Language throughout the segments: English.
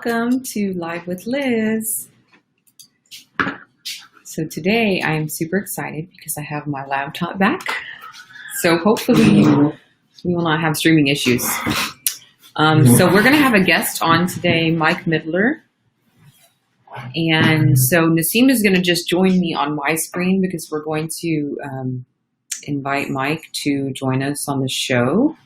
Welcome to Live with Liz. So today I am super excited because I have my laptop back. So hopefully we will not have streaming issues. So we're going to have a guest on today, Mike Midler. And so Nassim is going to just join me on my screen because we're going to invite Mike to join us on the show.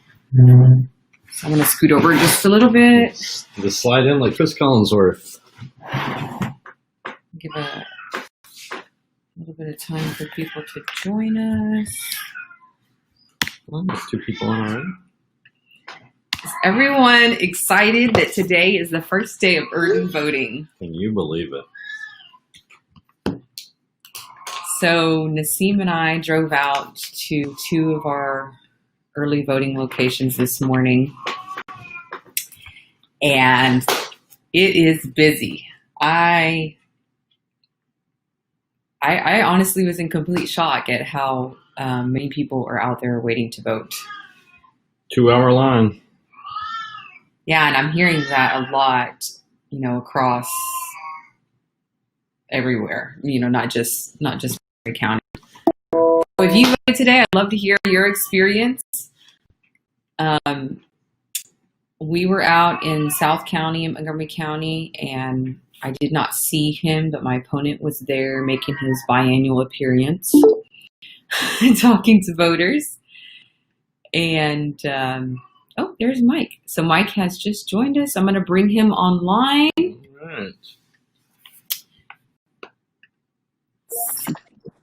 So I'm going to scoot over just a little bit. Just slide in like Chris Collinsworth. Give a little bit of time for people to join us. Well, there's two people on already. Is everyone excited that today is the first day of early voting? Can you believe it? So Nassim and I drove out to two of our early voting locations this morning, and it is busy. I honestly was in complete shock at how many people are out there waiting to vote. 2-hour line. Yeah, and I'm hearing that a lot, across everywhere, not just Montgomery County. So if you voted today, I'd love to hear your experience. We were out in South County and Montgomery County, and I did not see him, but my opponent was there making his biannual appearance, talking to voters. And, oh, there's Mike. So Mike has just joined us. I'm going to bring him online. All right.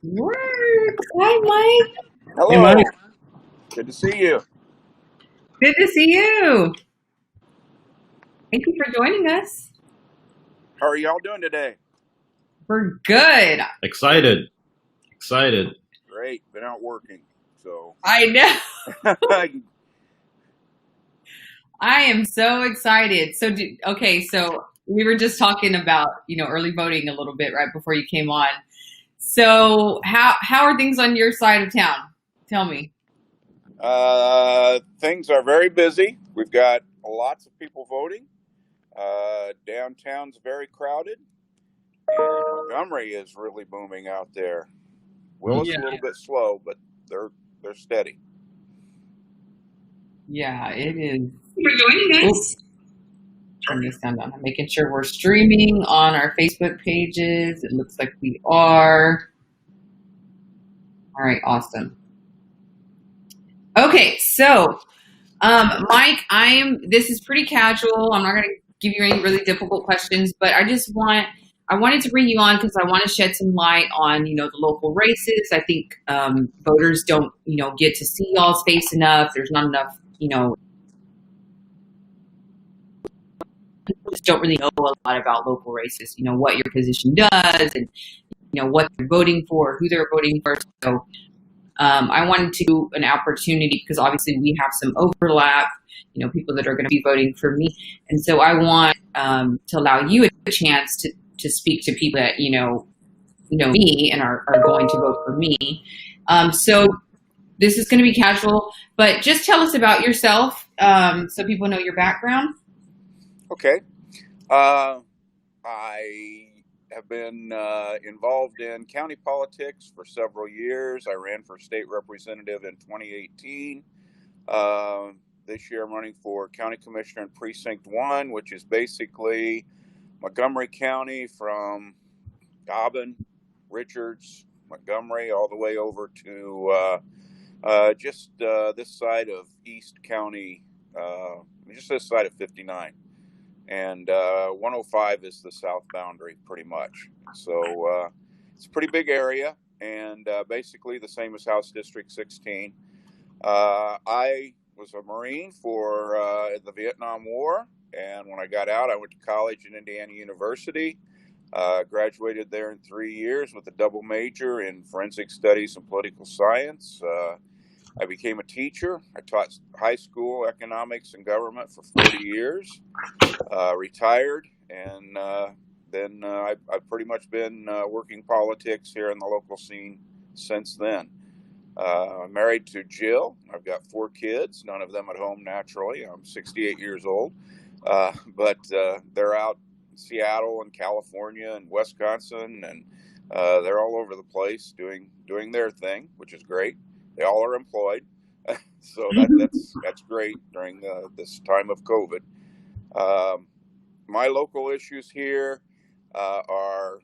Works. Hi, Mike. Hello. Hey, Mike. Good to see you. Good to see you. Thank you for joining us. How are y'all doing today? We're good. Excited. Great. Been out working, so. I know. I am so excited. So, so we were just talking about, early voting a little bit right before you came on. So how are things on your side of town? Tell me. Things are very busy. We've got lots of people voting. Downtown's very crowded. And Montgomery is really booming out there. Willis a little bit slow, but they're steady. Yeah, it is. Thank you for joining us. Turn this down. I'm making sure we're streaming on our Facebook pages. It looks like we are. All right, awesome. Okay, so Mike, this is pretty casual. I'm not going to give you any really difficult questions, but I wanted to bring you on because I want to shed some light on, the local races. I think voters don't, get to see y'all's face enough. There's not enough, people just don't really know a lot about local races, what your position does and, what they're voting for, who they're voting for. So I wanted to do an opportunity because obviously we have some overlap, people that are going to be voting for me. And so I want to allow you a chance to speak to people that, know me and are going to vote for me. So this is going to be casual, but just tell us about yourself so people know your background. Okay. I have been involved in county politics for several years. I ran for state representative in 2018. This year I'm running for county commissioner in Precinct 1, which is basically Montgomery County from Dobbin, Richards, Montgomery, all the way over to just this side of East County, just this side of 59. And 105 is the south boundary, pretty much. So it's a pretty big area, and basically the same as House District 16. I was a Marine for the Vietnam War, and when I got out, I went to college at Indiana University. Graduated there in 3 years with a double major in forensic studies and political science. I became a teacher. I taught high school economics and government for 40 years, retired, and then I've pretty much been working politics here in the local scene since then. I'm married to Jill. I've got 4 kids, none of them at home naturally. I'm 68 years old. but they're out in Seattle and California and Wisconsin, and they're all over the place doing their thing, which is great. They all are employed, so that's great during this time of COVID. My local issues here are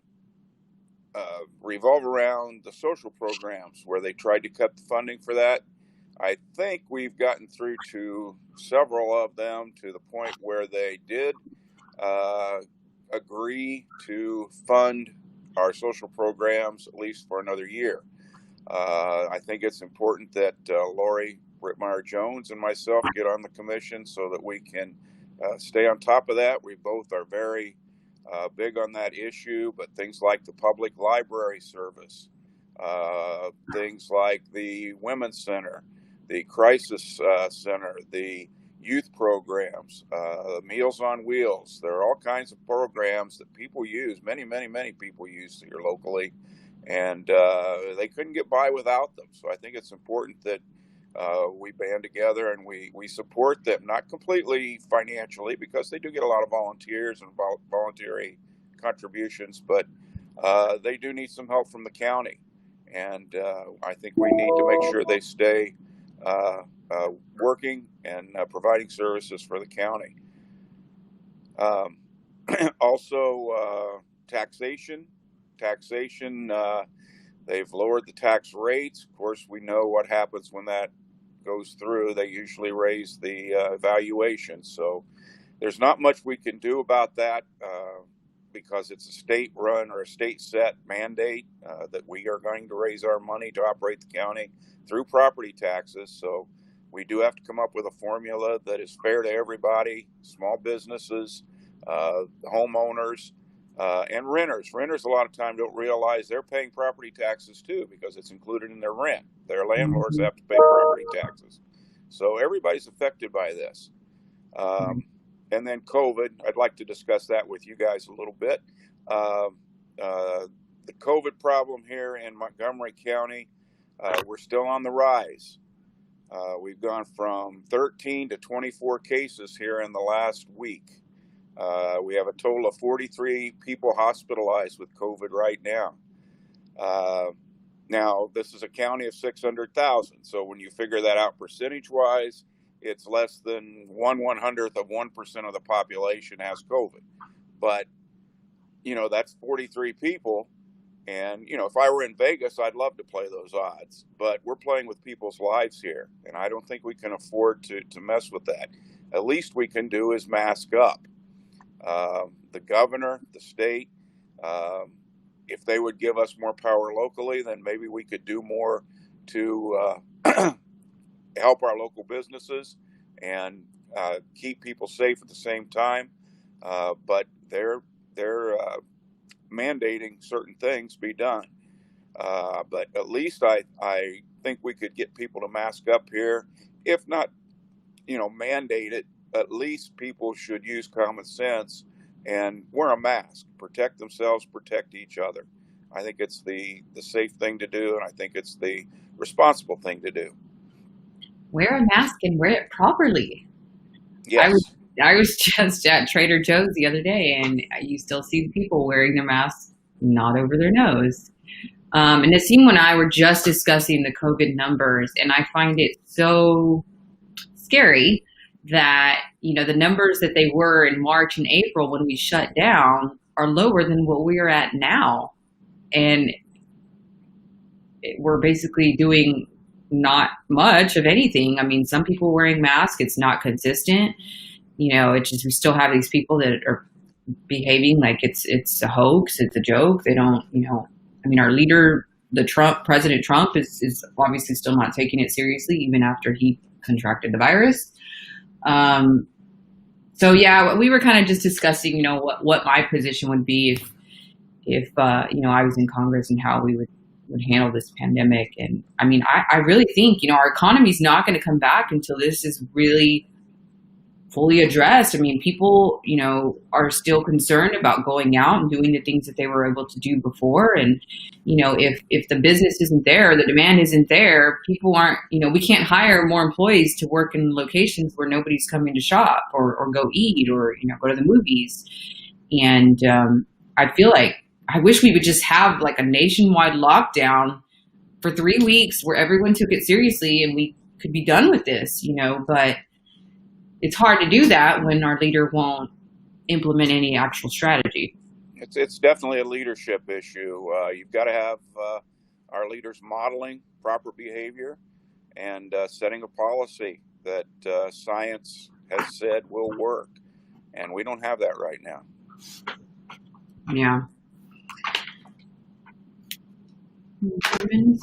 revolve around the social programs where they tried to cut the funding for that. I think we've gotten through to several of them to the point where they did agree to fund our social programs at least for another year. I think it's important that Lori Brittmeyer-Jones and myself get on the commission so that we can stay on top of that. We both are very big on that issue, but things like the public library service, things like the Women's Center, the Crisis Center, the youth programs, Meals on Wheels. There are all kinds of programs that people use, many people use here locally, and they couldn't get by without them. So I think it's important that we band together and we support them, not completely financially, because they do get a lot of volunteers and voluntary contributions, but they do need some help from the county. And I think we need to make sure they stay working and providing services for the county. Also, taxation. They've lowered the tax rates. Of course, we know what happens when that goes through. They usually raise the valuation. So there's not much we can do about that because it's a state-run or a state-set mandate that we are going to raise our money to operate the county through property taxes. So we do have to come up with a formula that is fair to everybody, small businesses, homeowners, and renters. Renters a lot of time don't realize they're paying property taxes too because it's included in their rent. Their landlords have to pay property taxes. So everybody's affected by this. And then COVID, I'd like to discuss that with you guys a little bit. The COVID problem here in Montgomery County, we're still on the rise. We've gone from 13 to 24 cases here in the last week. We have a total of 43 people hospitalized with COVID right now. Now, this is a county of 600,000. So when you figure that out percentage-wise, it's less than 1/100th of 1% of the population has COVID. But, that's 43 people. And, if I were in Vegas, I'd love to play those odds. But we're playing with people's lives here. And I don't think we can afford to mess with that. At least we can do is mask up. The governor, the state, if they would give us more power locally, then maybe we could do more to help our local businesses and keep people safe at the same time. But they're mandating certain things be done. But at least I think we could get people to mask up here. If not, mandate it, at least people should use common sense and wear a mask, protect themselves, protect each other. I think it's the safe thing to do, and I think it's the responsible thing to do. Wear a mask and wear it properly. Yes. I was just at Trader Joe's the other day, and you still see people wearing their masks not over their nose. And Nassim and I were just discussing the COVID numbers, and I find it so scary that, the numbers that they were in March and April when we shut down are lower than what we are at now. And we're basically doing not much of anything. I mean, some people wearing masks, it's not consistent. It's just, we still have these people that are behaving like it's a hoax, it's a joke. They don't, our leader, President Trump is obviously still not taking it seriously, even after he contracted the virus. So yeah, we were kind of just discussing, what my position would be if I was in Congress and how we would handle this pandemic. And I really think, our economy is not going to come back until this is really fully addressed. I mean, people, are still concerned about going out and doing the things that they were able to do before. And, if the business isn't there, the demand isn't there, people aren't, we can't hire more employees to work in locations where nobody's coming to shop or go eat or, go to the movies. And I feel like I wish we would just have like a nationwide lockdown for 3 weeks where everyone took it seriously and we could be done with this, but it's hard to do that when our leader won't implement any actual strategy. It's definitely a leadership issue. You've got to have our leaders modeling proper behavior and setting a policy that science has said will work. And we don't have that right now. Yeah. Let me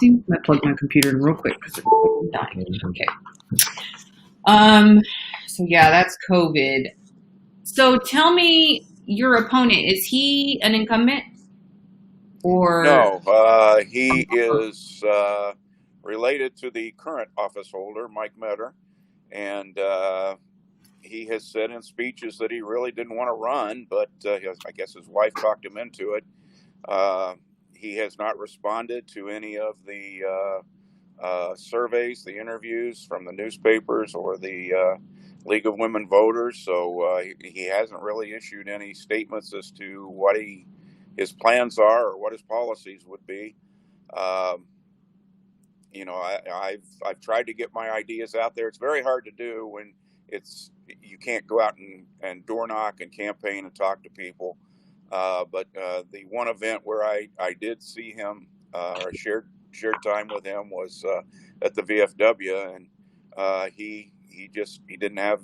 plug my computer in real quick because it's dying. Okay. So yeah, that's COVID. So tell me, your opponent, is he an incumbent? Or no? He is related to the current office holder, Mike Metter, and he has said in speeches that he really didn't want to run, but I guess his wife talked him into it. He has not responded to any of the surveys, the interviews from the newspapers or the League of Women Voters. So he hasn't really issued any statements as to what his plans are or what his policies would be. I've tried to get my ideas out there. It's very hard to do when you can't go out and door knock and campaign and talk to people. But the one event where I did see him or shared time with him was at the VFW, and he didn't have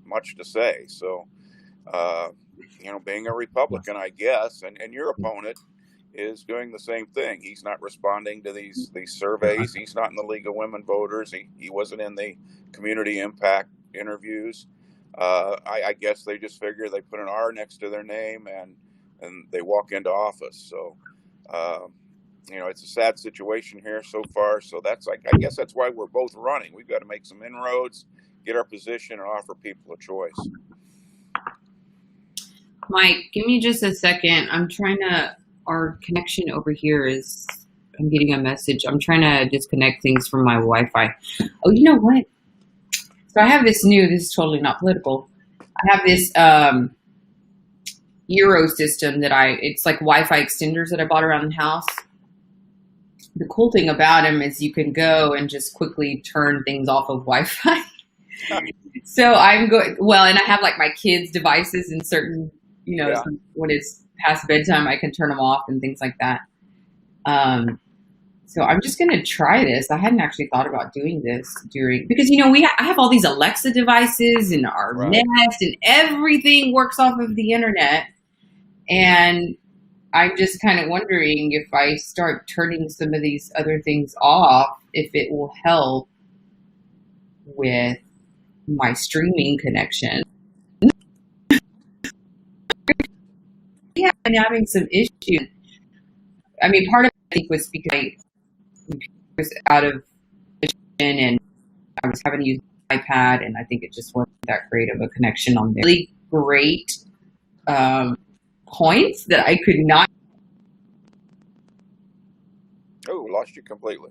much to say. So being a Republican, I guess, and your opponent is doing the same thing. He's not responding to these surveys. He's not in the League of Women Voters. He wasn't in the community impact interviews. I guess they just figure they put an R next to their name and they walk into office. So, it's a sad situation here so far. So I guess that's why we're both running. We've got to make some inroads, get our position, and offer people a choice. Mike, give me just a second. Our connection over here I'm getting a message. I'm trying to disconnect things from my Wi-Fi. Oh, you know what? So I have this is totally not political. I have this Euro system it's like Wi-Fi extenders that I bought around the house. The cool thing about them is you can go and just quickly turn things off of Wi-Fi. So I'm going, and I have like my kids' devices and certain, when it's past bedtime, I can turn them off and things like that. So I'm just going to try this. I hadn't actually thought about doing this because, I have all these Alexa devices and our Nest and everything works off of the internet. And I'm just kind of wondering if I start turning some of these other things off, if it will help with my streaming connection. Yeah, I'm having some issues. I mean, part of it, I think, was because I was out of vision and I was having to use an iPad, and I think it just wasn't that great of a connection on there. Really great points that I could not. Oh, lost you completely.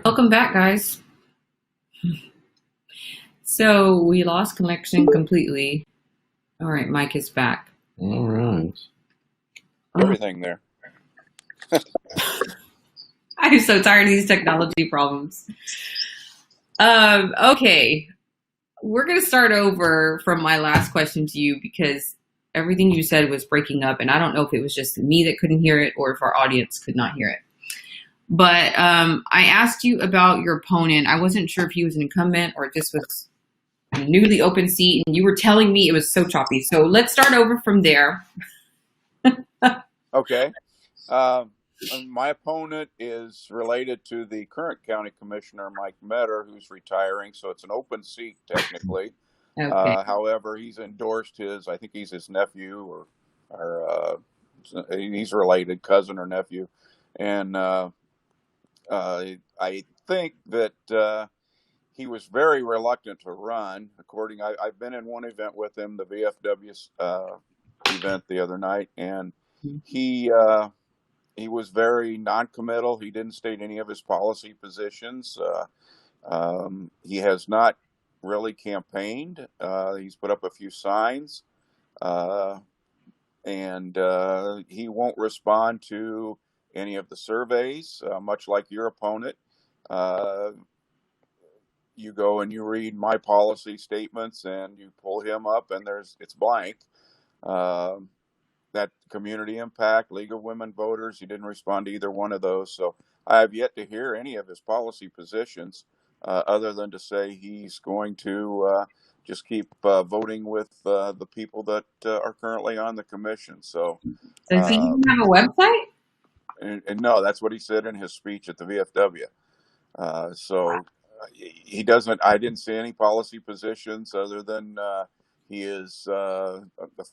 Welcome back, guys. So we lost connection completely. All right, Mike is back. All right. Everything there. I'm so tired of these technology problems. Okay, we're going to start over from my last question to you because everything you said was breaking up, and I don't know if it was just me that couldn't hear it or if our audience could not hear it. But I asked you about your opponent. I wasn't sure if he was an incumbent or if this was a newly open seat, and you were telling me it was so choppy. So let's start over from there. Okay. My opponent is related to the current county commissioner, Mike Metter, who's retiring. So it's an open seat technically. Okay. However, he's endorsed I think he's his nephew or he's related, cousin or nephew. And I think that he was very reluctant to run. I've been in one event with him, the VFW event the other night, and he was very non-committal. He didn't state any of his policy positions. He has not really campaigned. He's put up a few signs, and he won't respond to any of the surveys, much like your opponent. You go and you read my policy statements and you pull him up and it's blank. That community impact, League of Women Voters, he didn't respond to either one of those. So I have yet to hear any of his policy positions other than to say he's going to just keep voting with the people that are currently on the commission. So Does he even have a website? And no, that's what he said in his speech at the VFW. So he doesn't. I didn't see any policy positions other than he is a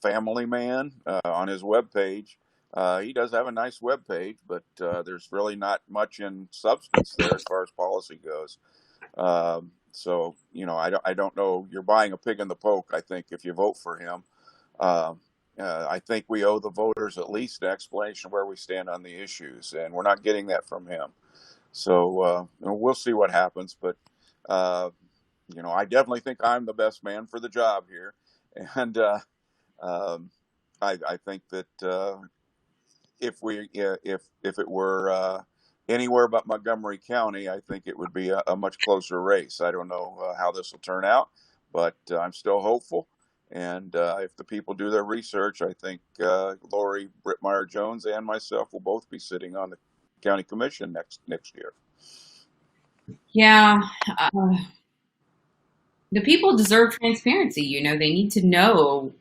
family man on his webpage. He does have a nice webpage, but there's really not much in substance there as far as policy goes. So I don't know. You're buying a pig in the poke, I think, if you vote for him. I think we owe the voters at least an explanation where we stand on the issues, and we're not getting that from him. So we'll see what happens, but I definitely think I'm the best man for the job here, and I think that if it were anywhere but Montgomery County, I think it would be a much closer race. I don't know how this will turn out, but I'm still hopeful. And if the people do their research, I think Lori Brittmeyer Jones and myself will both be sitting on the county commission next year. Yeah. The people deserve transparency. They need to know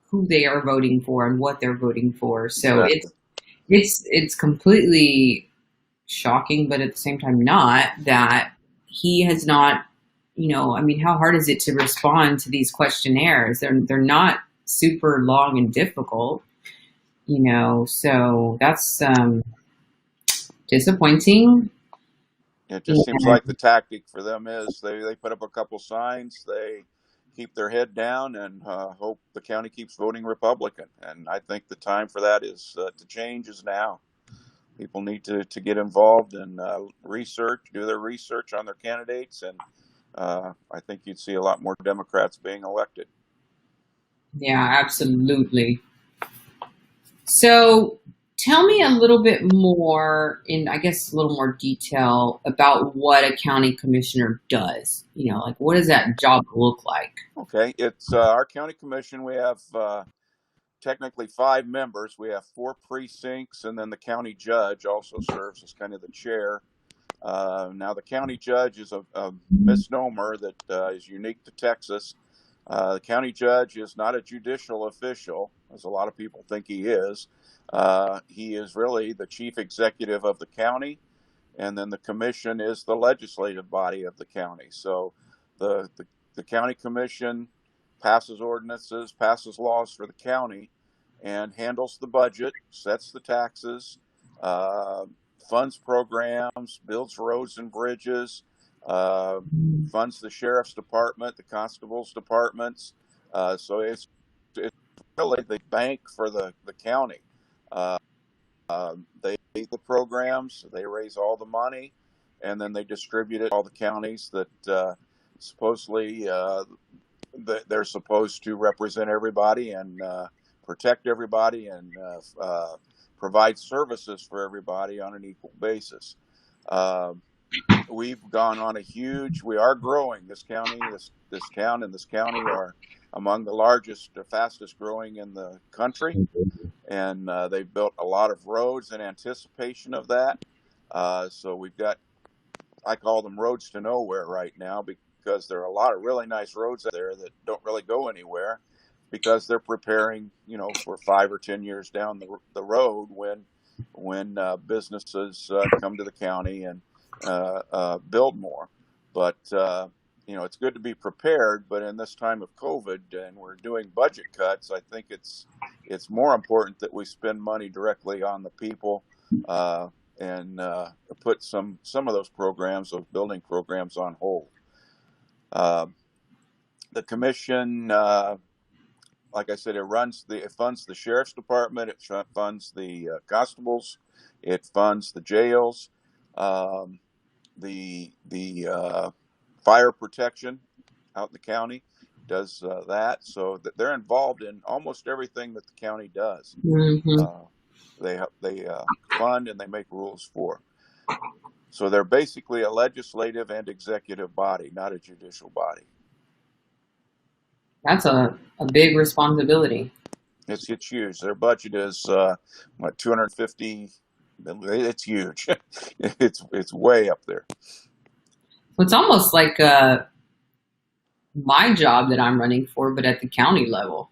who they are voting for and what they're voting for. So Exactly. it's completely shocking, but at the same time not, that he has not, how hard is it to respond to these questionnaires? They're not super long and difficult, so that's disappointing. It just seems like the tactic for them is they put up a couple signs, they keep their head down and hope the county keeps voting Republican. And I think the time for that is to change is now. People need to get involved and do their research on their candidates. And I think you'd see a lot more Democrats being elected. Yeah, absolutely. So tell me a little bit more a little more detail about what a county commissioner does. What does that job look like? Okay. It's our county commission. We have technically 5 members. We have 4 precincts, and then the county judge also serves as kind of the chair. Now, the county judge is a misnomer that is unique to Texas. The county judge is not a judicial official, as a lot of people think he is. He is really the chief executive of the county, and then the commission is the legislative body of the county. So the county commission passes ordinances, passes laws for the county, and handles the budget, sets the taxes, funds programs, builds roads and bridges, funds the sheriff's department, the constable's departments. So it's really the bank for the county. They make the programs, they raise all the money, and then they distribute it to all the counties that supposedly they're supposed to represent everybody and protect everybody and provide services for everybody on an equal basis. We've gone on we are growing. This county, this town and this county are among the largest, fastest growing in the country. And they've built a lot of roads in anticipation of that. So we've got, I call them roads to nowhere right now, because there are a lot of really nice roads out there that don't really go anywhere, because they're preparing, for 5 or 10 years down the road when businesses come to the county and build more. But it's good to be prepared. But in this time of COVID and we're doing budget cuts, I think it's more important that we spend money directly on the people and put some of those building programs on hold. The commission, like I said, it funds the sheriff's department, it funds the constables, it funds the jails, the fire protection out in the county does that. So that they're involved in almost everything that the county does. Mm-hmm. They fund and they make rules for. So they're basically a legislative and executive body, not a judicial body. That's a big responsibility. It's huge. Their budget is 250. It's huge. It's way up there. It's almost like my job that I'm running for, but at the county level.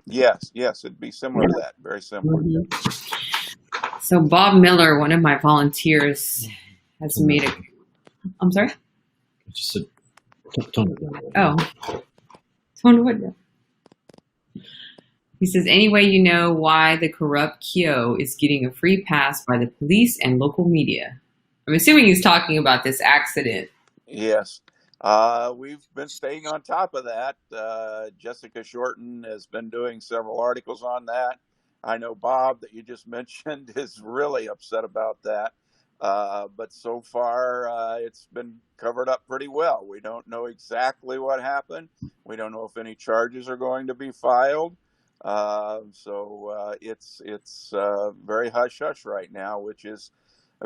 Yes, it'd be similar to that. Very similar. Mm-hmm. So Bob Miller, one of my volunteers, has made a. I'm sorry. Just said, tone it down. Oh, tone what down? He says, anyway, you know why the corrupt Kyo is getting a free pass by the police and local media. I'm assuming he's talking about this accident. Yes. We've been staying on top of that. Jessica Shorten has been doing several articles on that. I know Bob, that you just mentioned, is really upset about that. But so far, it's been covered up pretty well. We don't know exactly what happened. We don't know if any charges are going to be filed. So it's very hush-hush right now, which is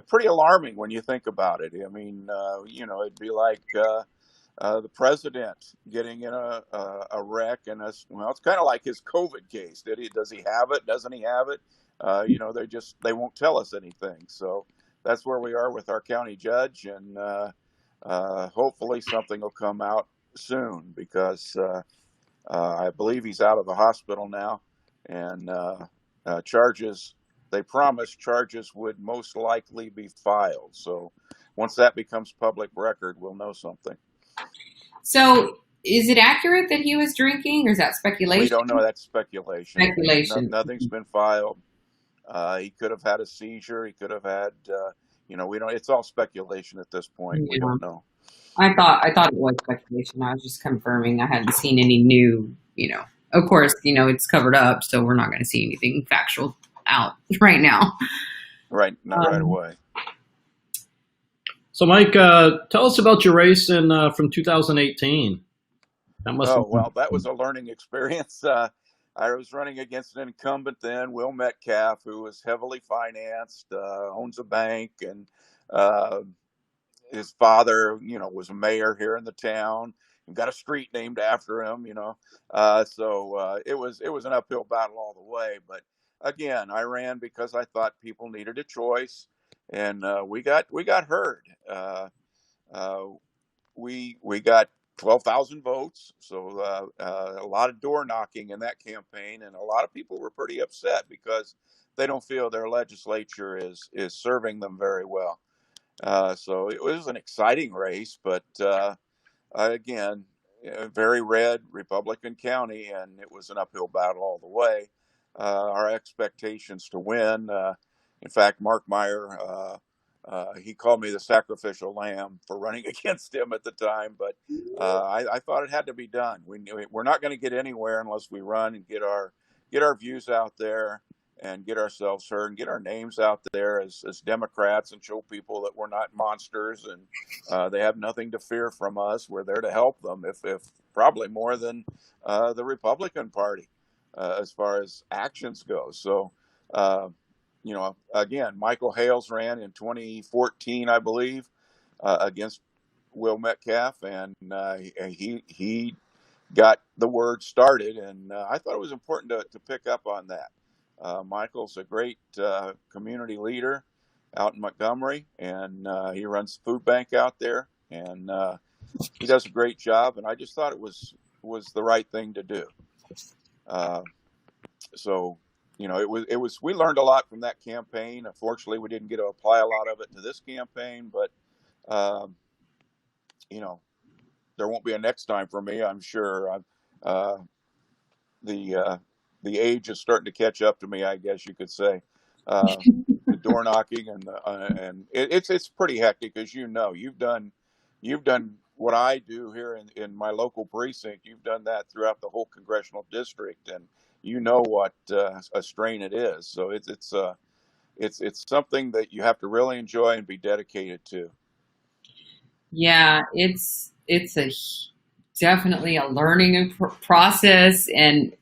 pretty alarming when you think about it. I mean, it'd be like the president getting in a wreck, and it's kind of like his COVID case. Does he have it? Doesn't he have it? They won't tell us anything. So that's where we are with our county judge, and hopefully something will come out soon, because I believe he's out of the hospital now, and they promised charges would most likely be filed. So once that becomes public record, we'll know something. So is it accurate that he was drinking, or is that speculation? We don't know. That's speculation. Speculation. Nothing's been filed. He could have had a seizure. He could have had, we don't. It's all speculation at this point. Yeah. We don't know. I thought it was speculation. I was just confirming. I hadn't seen any new, Of course, it's covered up, so we're not going to see anything factual out right now. Right, not right away. So, Mike, tell us about your race from 2018. That was a learning experience. I was running against an incumbent then, Will Metcalf, who was heavily financed, owns a bank, and his father, was a mayor here in the town and got a street named after him, So it was an uphill battle all the way. But again, I ran because I thought people needed a choice, and we got heard. We got 12,000 votes, so a lot of door knocking in that campaign, and a lot of people were pretty upset because they don't feel their legislature is serving them very well. So it was an exciting race, but again, a very red Republican county, and it was an uphill battle all the way. Our expectations to win, in fact, Mark Meyer, he called me the sacrificial lamb for running against him at the time, but I thought it had to be done. We're not going to get anywhere unless we run and get our views out there and get ourselves heard and get our names out there as Democrats and show people that we're not monsters and they have nothing to fear from us. We're there to help them, if probably more than the Republican Party as far as actions go. So, again, Michael Hales ran in 2014, I believe, against Will Metcalf, and he got the word started, and I thought it was important to pick up on that. Michael's a great community leader out in Montgomery, and he runs the food bank out there, and he does a great job, and I just thought it was the right thing to do. So, we learned a lot from that campaign. Unfortunately, we didn't get to apply a lot of it to this campaign, but there won't be a next time for me, I'm sure. The age is starting to catch up to me, I guess you could say. The door knocking and it's pretty hectic, as you've done what I do here in my local precinct. You've done that throughout the whole congressional district, and you know what a strain it is. So it's something that you have to really enjoy and be dedicated to. Yeah, it's definitely a learning process, and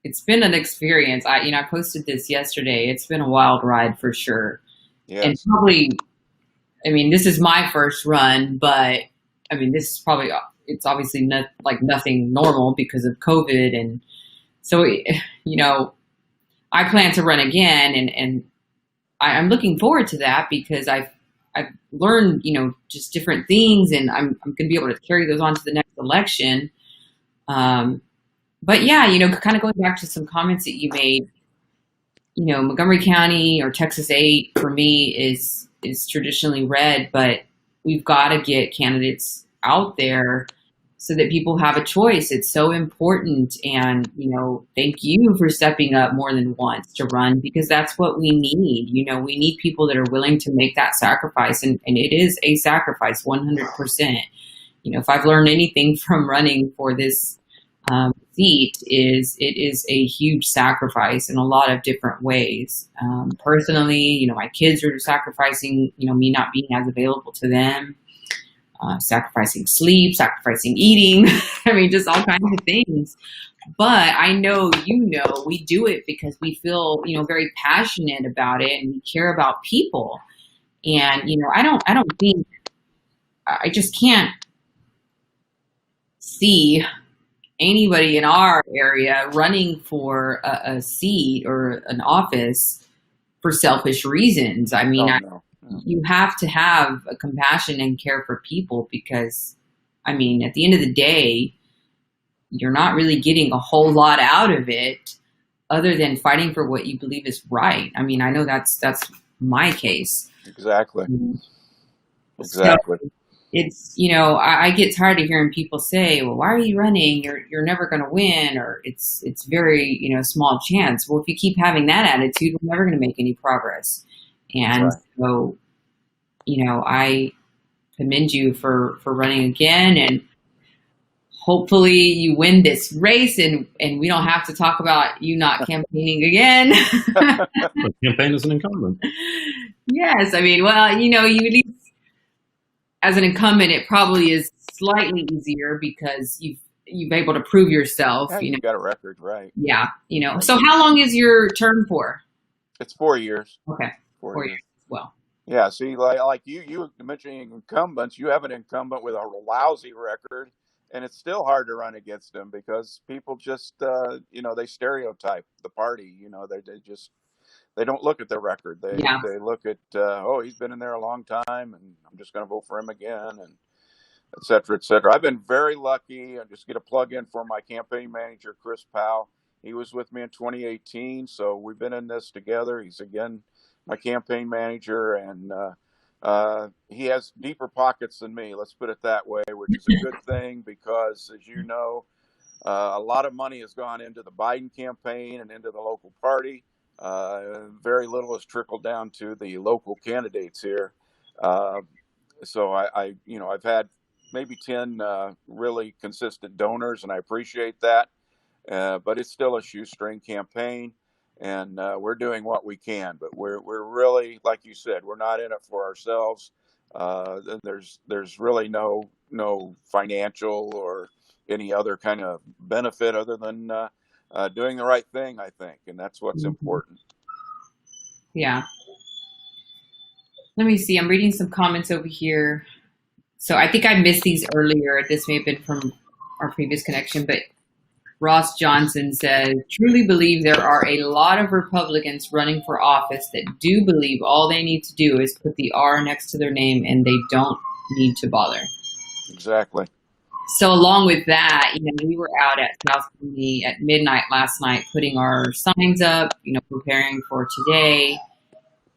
it's been an experience. I posted this yesterday. It's been a wild ride for sure. Yes. And probably, this is my first run, but this is probably, it's obviously not like nothing normal because of COVID. And so, I plan to run again, and I'm looking forward to that because I've learned, just different things, and I'm going to be able to carry those on to the next election. But yeah, kind of going back to some comments that you made, Montgomery County or TX-8 for me is traditionally red, but we've got to get candidates out there so that people have a choice. It's so important. And, thank you for stepping up more than once to run, because that's what we need. We need people that are willing to make that sacrifice. And it is a sacrifice, 100%. If I've learned anything from running for this seat, it is a huge sacrifice in a lot of different ways. Personally, my kids are sacrificing, me not being as available to them. Sacrificing sleep, sacrificing eating. Just all kinds of things. But I know, we do it because we feel, very passionate about it, and we care about people. And, I just can't see anybody in our area running for a seat or an office for selfish reasons. No. You have to have a compassion and care for people, because, at the end of the day, you're not really getting a whole lot out of it other than fighting for what you believe is right. I know that's my case. Exactly. So it's, I get tired of hearing people say, well, why are you running? You're never going to win, or it's very, small chance. Well, if you keep having that attitude, we're never going to make any progress. And so, I commend you for running again, and hopefully you win this race, and we don't have to talk about you not campaigning again. The campaign is an incumbent. Yes. You at least, as an incumbent, it probably is slightly easier because you've able to prove yourself. Yeah, you've got a record, right? Yeah. So how long is your term for? It's 4 years. Okay. 4 years. Well. Yeah. See, like you mentioning incumbents, you have an incumbent with a lousy record, and it's still hard to run against them because people just, they stereotype the party. They don't look at their record. They look at, he's been in there a long time, and I'm just going to vote for him again, and et cetera, et cetera. I've been very lucky. I just get a plug in for my campaign manager, Chris Powell. He was with me in 2018, so we've been in this together. He's, again, my campaign manager, and he has deeper pockets than me, let's put it that way, which is a good thing because, as you know, a lot of money has gone into the Biden campaign and into the local party. Very little has trickled down to the local candidates here. So I've had maybe 10 really consistent donors, and I appreciate that. But it's still a shoestring campaign. and we're doing what we can. But we're really, like you said, we're not in it for ourselves. There's really no financial or any other kind of benefit other than doing the right thing, I think, and that's what's important. Yeah. Let me see. I'm reading some comments over here. So I think I missed these earlier. This may have been from our previous connection, but Ross Johnson says, truly believe there are a lot of Republicans running for office that do believe all they need to do is put the R next to their name and they don't need to bother. Exactly. So along with that, we were out at South County at midnight last night putting our signs up, preparing for today.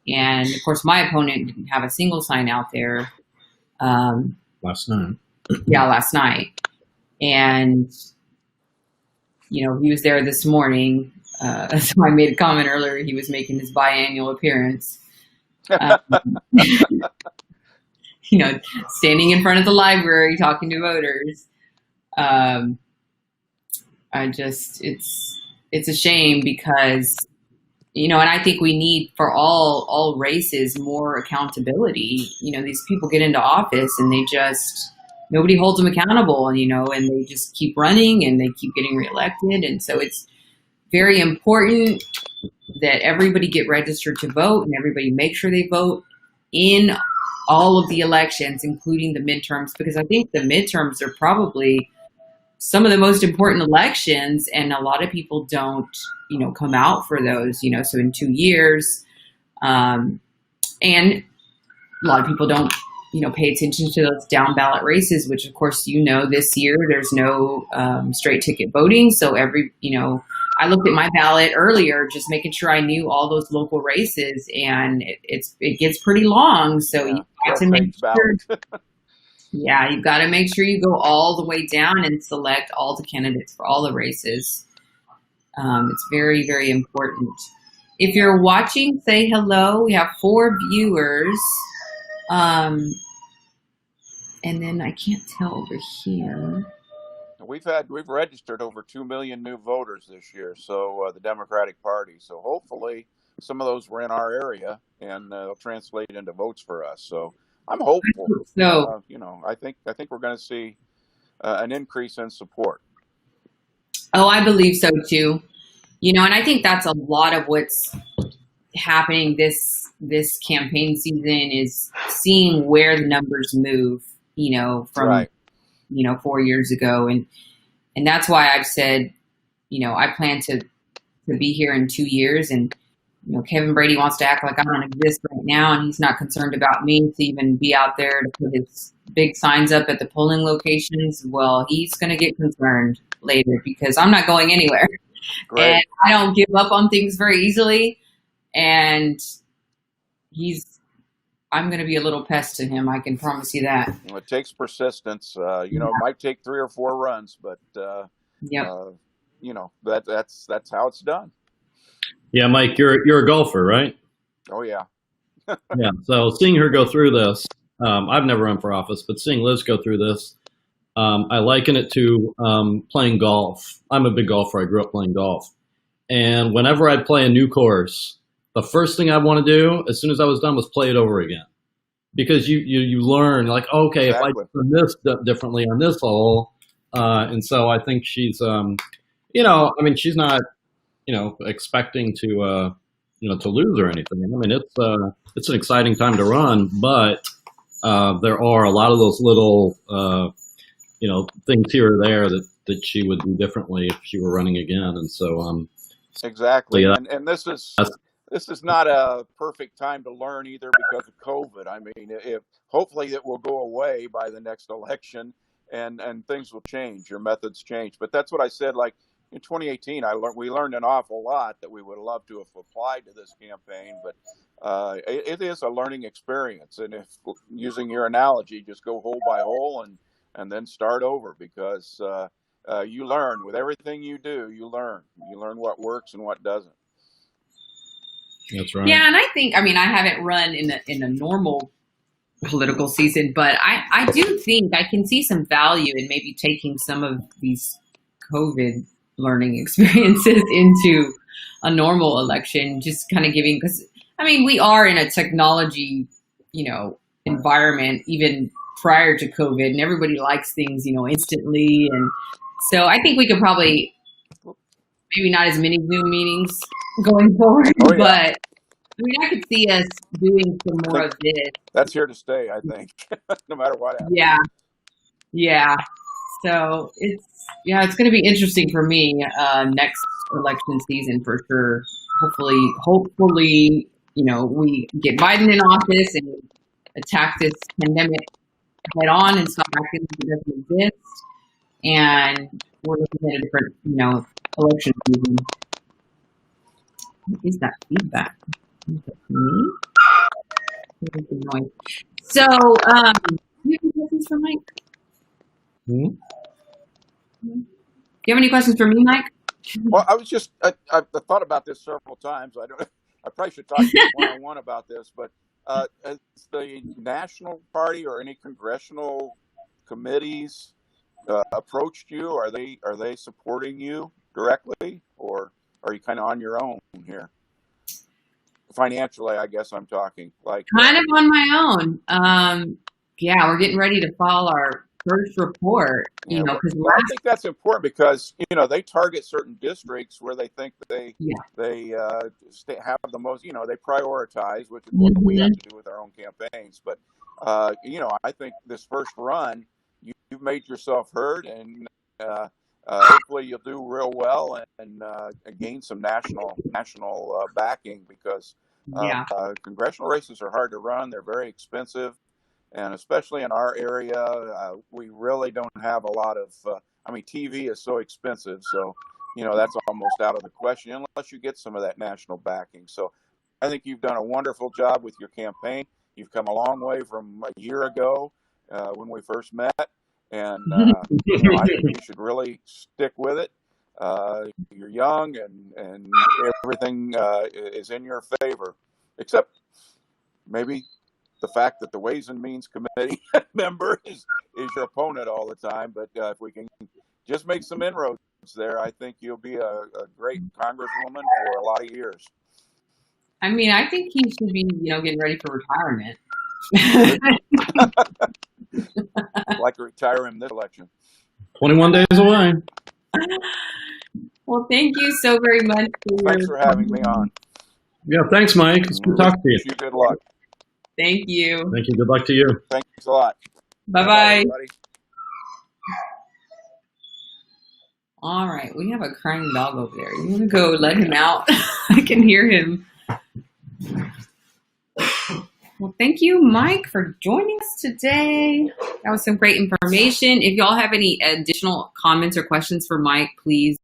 And of course, my opponent didn't have a single sign out there. Last night. Yeah, last night. And, he was there this morning. So I made a comment earlier, he was making his biannual appearance. Standing in front of the library, talking to voters. It's a shame because, and I think we need for all races more accountability. These people get into office and nobody holds them accountable, and they just keep running and they keep getting reelected. And so it's very important that everybody get registered to vote and everybody make sure they vote in all of the elections, including the midterms, because I think the midterms are probably some of the most important elections, and a lot of people don't, come out for those, so in 2 years, and a lot of people don't, pay attention to those down ballot races, which of course, this year there's no straight ticket voting. So I looked at my ballot earlier, just making sure I knew all those local races, and it gets pretty long. So you got to make sure. Yeah, you've got to make sure you go all the way down and select all the candidates for all the races. It's very, very important. If you're watching, say hello. We have 4 viewers. And then I can't tell over here. We've registered over 2 million new voters this year. So the Democratic Party. So hopefully some of those were in our area and they'll translate into votes for us. So I'm hopeful. So I think we're going to see an increase in support. Oh, I believe so too. And I think that's a lot of what's happening this campaign season is seeing where the numbers move, from, right. 4 years ago. And that's why I've said, I plan to be here in 2 years. And, Kevin Brady wants to act like I don't exist right now. And he's not concerned about me to even be out there to put his big signs up at the polling locations. Well, he's going to get concerned later because I'm not going anywhere. Great. And I don't give up on things very easily. And I'm going to be a little pest to him. I can promise you that. Well, it takes persistence. It might take 3 or 4 runs, but that's how it's done. Yeah, Mike, you're a golfer, right? Oh yeah. Yeah. So seeing her go through this, I've never run for office, but seeing Liz go through this, I liken it to playing golf. I'm a big golfer. I grew up playing golf, and whenever I'd play a new course, the first thing I'd want to do, as soon as I was done, was play it over again. Because you learn, like, okay, exactly. if I do this differently on this hole, and so I think she's, she's not, expecting to, to lose or anything. I mean, it's an exciting time to run, but there are a lot of those little, things here or there that she would do differently if she were running again, and so exactly, so, yeah. And this is not a perfect time to learn either because of COVID. I mean, hopefully it will go away by the next election and things will change, your methods change. But that's what I said, like in 2018, we learned an awful lot that we would love to have applied to this campaign, but it is a learning experience. And if, using your analogy, just go hole by hole and then start over, because you learn with everything you do. You learn what works and what doesn't. That's right. Yeah, and I think, I haven't run in a normal political season, but I do think I can see some value in maybe taking some of these COVID learning experiences into a normal election, just kind of giving, because I mean, we are in a technology, environment even prior to COVID, and everybody likes things, instantly. And so I think we could probably, maybe not as many Zoom meetings going forward, Oh, yeah. but I mean, I could see us doing some more of this. That's here to stay, I think, no matter what happens. Yeah. Yeah. So it's going to be interesting for me next election season for sure. Hopefully, we get Biden in office and attack this pandemic head on and stop acting like it doesn't exist. And we're looking at a different, election season. What is that feedback? Is that me? Noise. So, do you have any questions for Mike? Hmm? Do you have any questions for me, Mike? Well, I was just, I thought about this several times. I probably should talk to you one-on-one about this, but has the National Party or any congressional committees approached you? Are they supporting you directly, or are you kind of on your own here? Financially, I guess I'm talking. Kind of on my own. Yeah, we're getting ready to file our first report. Yeah, because I think that's important because they target certain districts where they think they have the most. They prioritize, which is what we have to do with our own campaigns. But I think this first run, you've made yourself heard, and hopefully you'll do real well and gain some national backing, because congressional races are hard to run. They're very expensive. And especially in our area, we really don't have a lot of, TV is so expensive. So, that's almost out of the question unless you get some of that national backing. So I think you've done a wonderful job with your campaign. You've come a long way from a year ago when we first met. And, I think you should really stick with it. You're young and everything is in your favor, except maybe the fact that the Ways and Means Committee member is your opponent all the time. But if we can just make some inroads there, I think you'll be a great congresswoman for a lot of years. I mean, I think he should be, getting ready for retirement. I'd like to retire him this election. 21 days away. Well, thank you so very much. Thanks for having me on. Yeah, thanks, Mike. It's good talking to you. Wish you good luck. Thank you. Thank you. Good luck to you. Thanks a lot. Bye-bye. Everybody. All right, we have a crying dog over there. You want to go let him out? I can hear him. Well, thank you, Mike, for joining us today. That was some great information. If y'all have any additional comments or questions for Mike, please,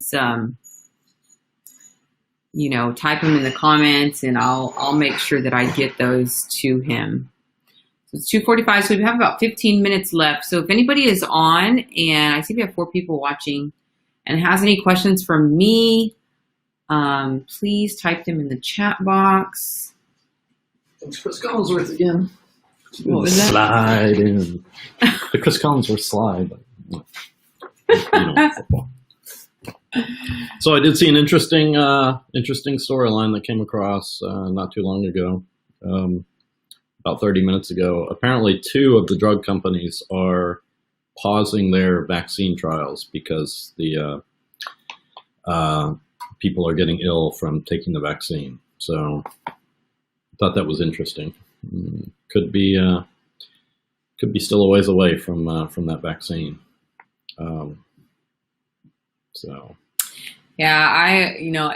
type them in the comments, and I'll make sure that I get those to him. So it's 2:45, so we have about 15 minutes left. So if anybody is on, and I see we have 4 people watching, and has any questions for me, please type them in the chat box. It's Chris Collinsworth again. What was that? Slide in. The Chris Collinsworth slide. Football. So I did see an interesting storyline that came across not too long ago, about 30 minutes ago. Apparently 2 of the drug companies are pausing their vaccine trials because the people are getting ill from taking the vaccine. So I thought that was interesting. Could be still a ways away from that vaccine. So. Yeah, you'll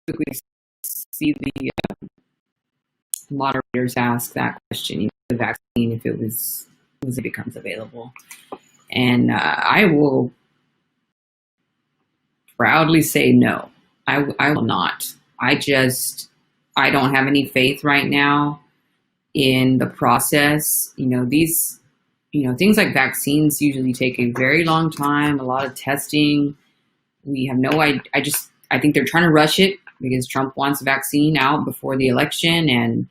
typically see the moderators ask that question, the vaccine, if it becomes available. And I will proudly say no. I will not. I don't have any faith right now in the process. Things like vaccines usually take a very long time, a lot of testing. We have no idea. I think they're trying to rush it because Trump wants a vaccine out before the election, and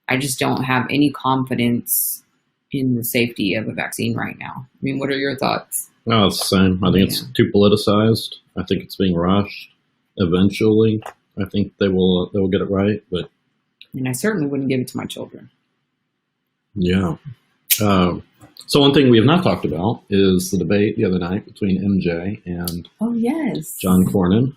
I just don't have any confidence in the safety of a vaccine right now. I mean, what are your thoughts? No, it's the same. I think it's too politicized. I think it's being rushed. Eventually, I think they will get it right. But And I certainly wouldn't give it to my children. yeah. So one thing we have not talked about is the debate the other night between MJ and Oh, yes. John Cornyn.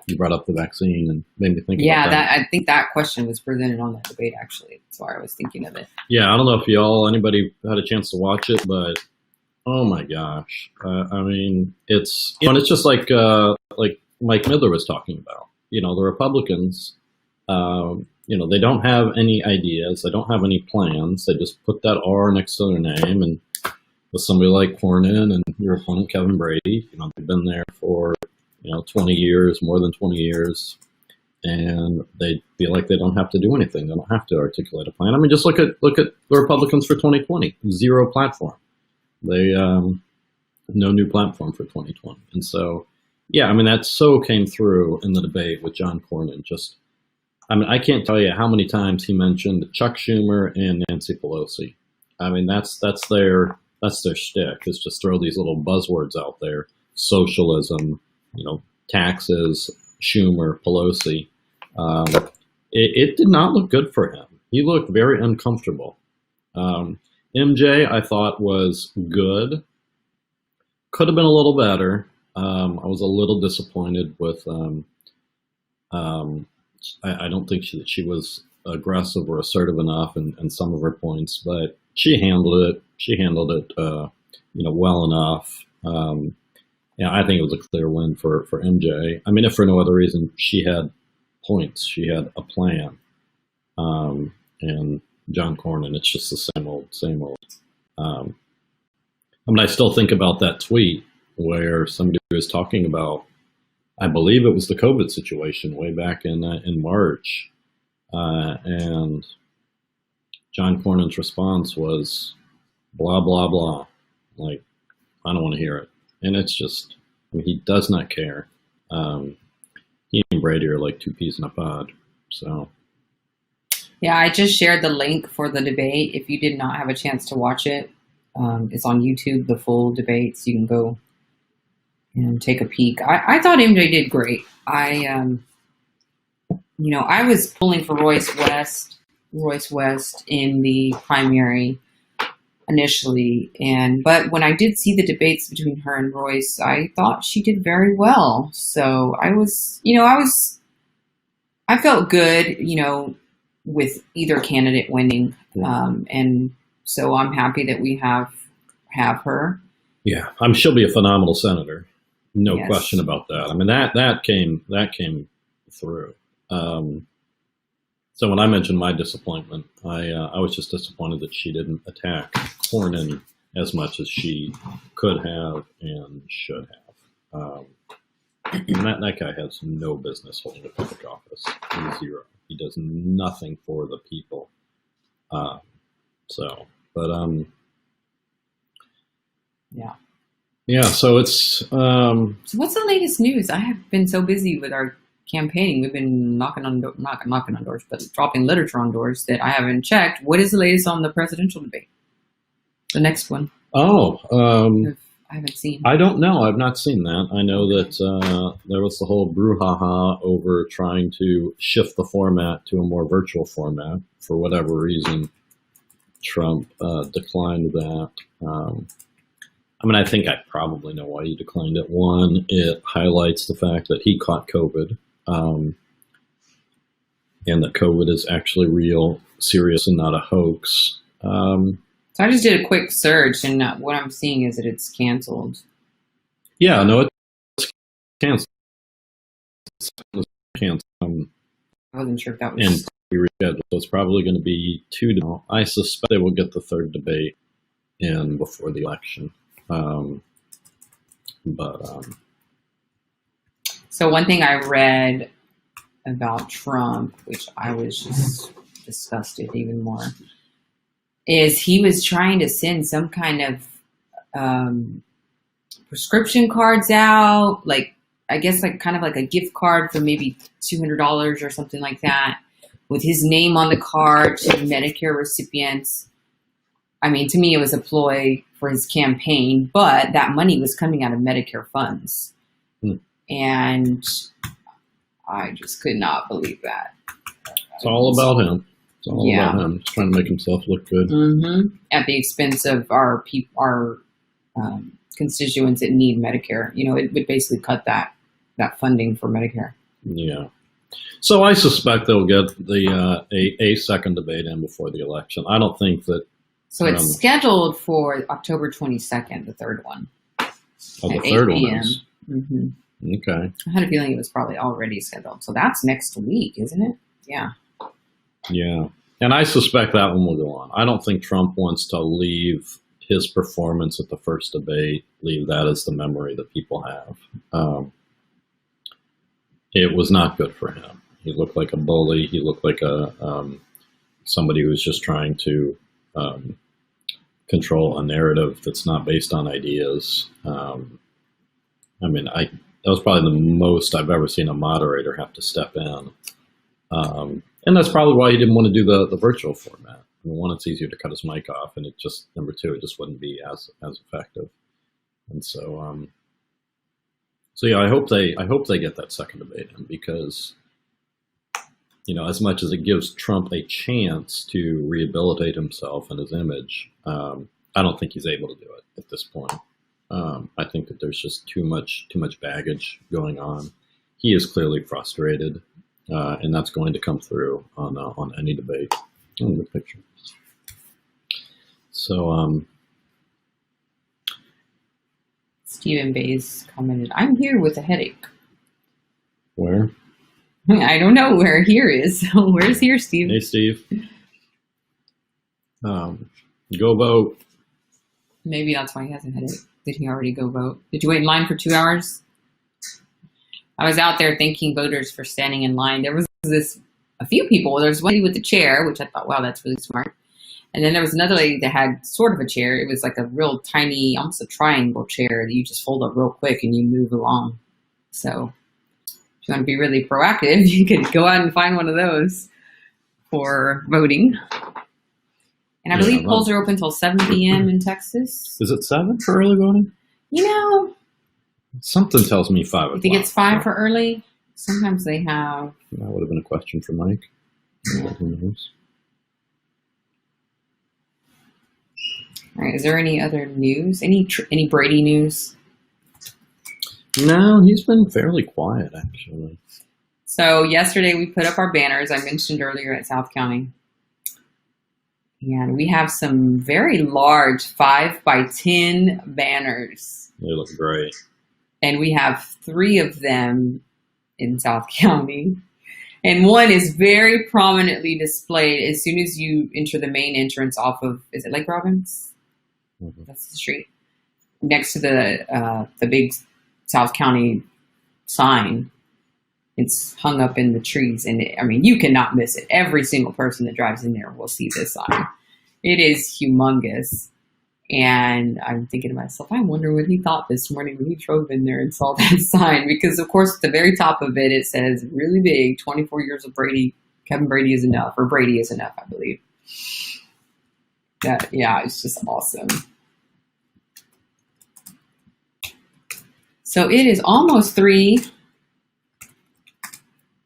You brought up the vaccine and made me think about that. I think that question was presented on that debate, actually. That's why I was thinking of it. Yeah, I don't know if anybody had a chance to watch it, but oh my gosh. I mean, it's, and it's just like Mike Miller was talking about. The Republicans, they don't have any ideas. They don't have any plans. They just put that R next to their name. And with somebody like Cornyn and your opponent, Kevin Brady, they've been there for, 20 years, more than 20 years. And they feel like they don't have to do anything. They don't have to articulate a plan. I mean, just look at the Republicans for 2020. Zero platform. They, no new platform for 2020. And so, yeah, I mean, that so came through in the debate with John Cornyn. I can't tell you how many times he mentioned Chuck Schumer and Nancy Pelosi. I mean, that's their shtick, is just throw these little buzzwords out there: socialism, taxes, Schumer, Pelosi. It did not look good for him. He looked very uncomfortable. MJ, I thought, was good. Could have been a little better. I was a little disappointed with. I don't think she was aggressive or assertive enough in some of her points, but she handled it. She handled it, well enough. I think it was a clear win for MJ. I mean, if for no other reason, she had points. She had a plan. And John Cornyn, it's just the same old. I still think about that tweet where somebody was talking about, I believe it was the COVID situation way back in March, and John Cornyn's response was blah blah blah, like, I don't want to hear it. And it's just, he does not care. He and Brady are like two peas in a pod. So yeah, I just shared the link for the debate. If you did not have a chance to watch it, it's on YouTube, the full debate, so you can go and take a peek. I thought MJ did great. I was pulling for Royce West in the primary initially, but when I did see the debates between her and Royce, I thought she did very well. So I felt good, with either candidate winning, and so I'm happy that we have her. Yeah, she'll be a phenomenal senator. No Yes. question about that. I mean, that came through. So when I mentioned my disappointment, I was just disappointed that she didn't attack Cornyn as much as she could have and should have. And that guy has no business holding a public office. He's zero. He does nothing for the people. Yeah. Yeah, so it's... So what's the latest news? I have been so busy with our campaigning. We've been knocking on doors, but dropping literature on doors that I haven't checked. What is the latest on the presidential debate? The next one. I haven't seen. I don't know. I've not seen that. I know that there was the whole brouhaha over trying to shift the format to a more virtual format. For whatever reason, Trump declined that. I think I probably know why he declined it. One, it highlights the fact that he caught COVID, and that COVID is actually real, serious, and not a hoax. So I just did a quick search, and what I'm seeing is that it's canceled. Yeah, no, it's canceled. It's canceled. I wasn't sure if that was... And rescheduled. So it's probably going to be 2 now. I suspect they will get the third debate in before the election. So one thing I read about Trump, which I was just disgusted even more, is he was trying to send some kind of prescription cards out, like, I guess kind of like a gift card for maybe $200 or something like that, with his name on the card to Medicare recipients. I mean, to me, it was a ploy for his campaign, but that money was coming out of Medicare funds. And I just could not believe that. It's all about him. It's all about him. He's trying to make himself look good. At the expense of our constituents that need Medicare. You know, it would basically cut that funding for Medicare. Yeah. So I suspect they'll get a second debate in before the election. I don't think that. So it's scheduled for October 22nd, the third one. Oh, the third one is. Okay. I had a feeling it was probably already scheduled. So that's next week, isn't it? Yeah. Yeah. And I suspect that one will go on. I don't think Trump wants to leave his performance at the first debate, leave that as the memory that people have. It was not good for him. He looked like a bully. He looked like somebody who was just trying to control a narrative that's not based on ideas. I mean, that was probably the most I've ever seen a moderator have to step in. And that's probably why he didn't want to do the virtual format. I mean, one, it's easier to cut his mic off, and number two, it just wouldn't be as effective. And so, yeah, I hope they get that second debate in, because, you know, as much as it gives Trump a chance to rehabilitate himself and his image, I don't think he's able to do it at this point. I think that there's just too much baggage going on. He is clearly frustrated, and that's going to come through on any debate. In the picture. So, Stephen Bays commented, "I'm here with a headache." Where? I don't know where here is. Where's here, Steve? Hey, Steve. Go vote. Maybe that's why he has a headache. Did he already go vote? Did you wait in line for 2 hours? I was out there thanking voters for standing in line. There was a few people. There was one lady with the chair, which I thought, wow, that's really smart. And then there was another lady that had sort of a chair. It was like a real tiny, almost a triangle chair that you just fold up real quick and you move along. So if you want to be really proactive, you could go out and find one of those for voting. And I believe polls are open until 7 p.m. in Texas. Is it 7 for early voting? You know, something tells me 5 o'clock. I think it's 5 for early. Sometimes they have. That would have been a question for Mike. Yeah. All right. Is there any other news? Any Brady news? No, he's been fairly quiet, actually. So yesterday we put up our banners I mentioned earlier at South County. And we have some very large 5x10 banners. They look great. And we have 3 of them in South County. And one is very prominently displayed as soon as you enter the main entrance off of, is it Lake Robbins? That's the street. Next to the big South County sign. It's hung up in the trees. And I mean, you cannot miss it. Every single person that drives in there will see this sign. It is humongous. And I'm thinking to myself, I wonder what he thought this morning when he drove in there and saw that sign. Because, of course, at the very top of it, it says really big, 24 years of Brady. Kevin Brady is enough. Or Brady is enough, I believe. Yeah, it's just awesome. So it is almost 3.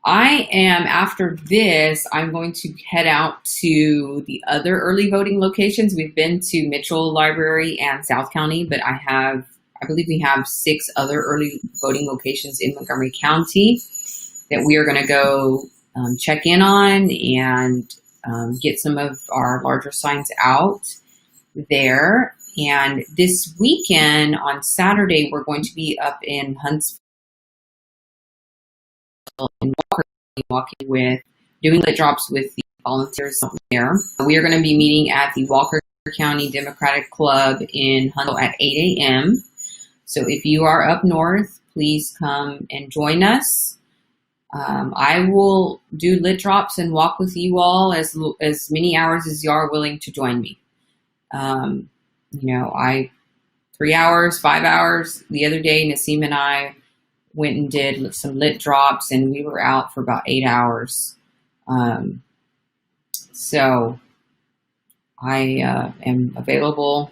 I am, after this, I'm going to head out to the other early voting locations. We've been to Mitchell Library and South County, but I believe we have 6 other early voting locations in Montgomery County that we are going to go check in on and get some of our larger signs out there. And this weekend, on Saturday, we're going to be up in Huntsville and doing lit drops with the volunteers there. We are going to be meeting at the Walker County Democratic Club in Huntsville at 8 a.m. So if you are up north, please come and join us. I will do lit drops and walk with you all as many hours as you are willing to join me. 3 hours, 5 hours. The other day, Nassim and I went and did some lit drops, and we were out for about 8 hours. So I am available.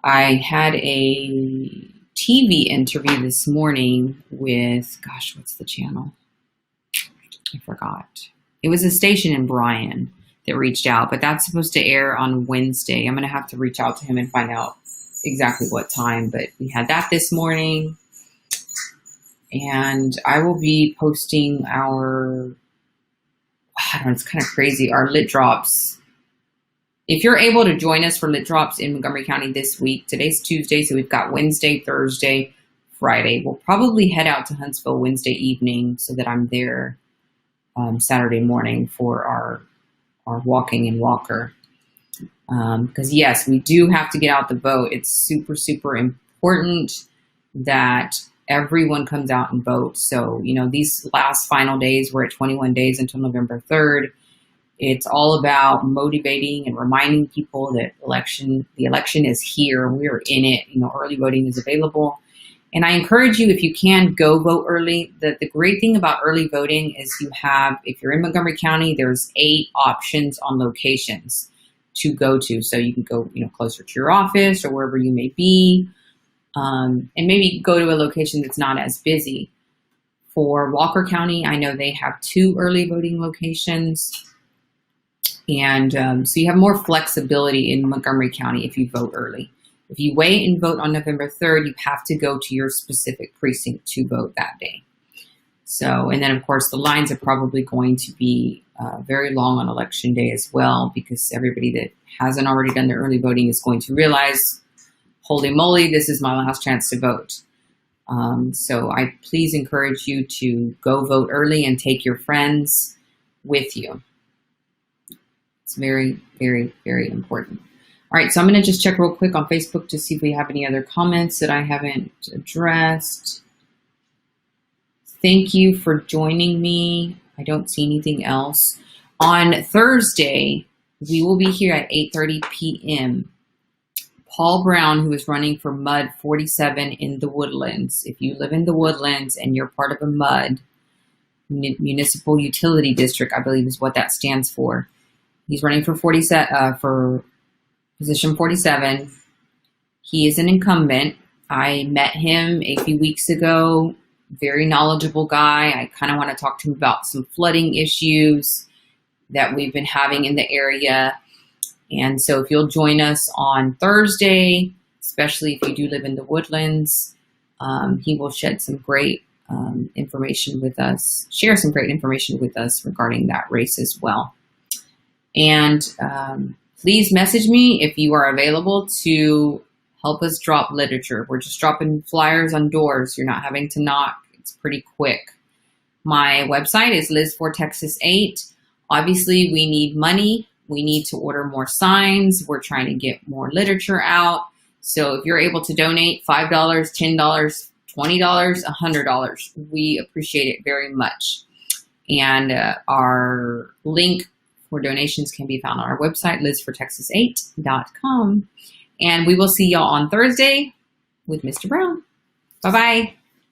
I had a TV interview this morning with, gosh, what's the channel? I forgot. It was a station in Bryan that reached out, but that's supposed to air on Wednesday. I'm going to have to reach out to him and find out exactly what time, but we had that this morning. And I will be posting our, I don't know, it's kind of crazy, our Lit Drops. If you're able to join us for Lit Drops in Montgomery County this week, today's Tuesday, so we've got Wednesday, Thursday, Friday. We'll probably head out to Huntsville Wednesday evening so that I'm there Saturday morning for our walking and walker. Because yes, we do have to get out the vote. It's super, super important that everyone comes out and votes. So, you know, these last final days, we're at 21 days until November 3rd. It's all about motivating and reminding people that the election is here. We're in it. You know, early voting is available. And I encourage you, if you can, go vote early. The great thing about early voting is you have, if you're in Montgomery County, there's 8 options on locations to go to. So you can go, you know, closer to your office or wherever you may be, and maybe go to a location that's not as busy. For Walker County, I know they have 2 early voting locations. And so you have more flexibility in Montgomery County if you vote early. If you wait and vote on November 3rd, you have to go to your specific precinct to vote that day. So, and then of course the lines are probably going to be very long on election day as well, because everybody that hasn't already done their early voting is going to realize, holy moly, this is my last chance to vote. So I please encourage you to go vote early and take your friends with you. It's very, very, very important. All right, so I'm going to just check real quick on Facebook to see if we have any other comments that I haven't addressed. Thank you for joining me. I don't see anything else. On Thursday, we will be here at 8:30 p.m. Paul Brown, who is running for MUD 47 in the Woodlands. If you live in the Woodlands and you're part of a MUD, Municipal Utility District, I believe is what that stands for. He's running for position 47. He is an incumbent. I met him a few weeks ago. Very knowledgeable guy. I kind of want to talk to him about some flooding issues that we've been having in the area. And so if you'll join us on Thursday, especially if you do live in the Woodlands, he will shed some great information with us, share some great information with us regarding that race as well. And please message me if you are available to help us drop literature. We're just dropping flyers on doors. You're not having to knock. It's pretty quick. My website is Liz for Texas-8. Obviously, we need money. We need to order more signs. We're trying to get more literature out. So if you're able to donate $5, $10, $20, $100, we appreciate it very much. And our link for donations can be found on our website, lizfortexas8.com. And we will see y'all on Thursday with Mr. Brown. Bye-bye.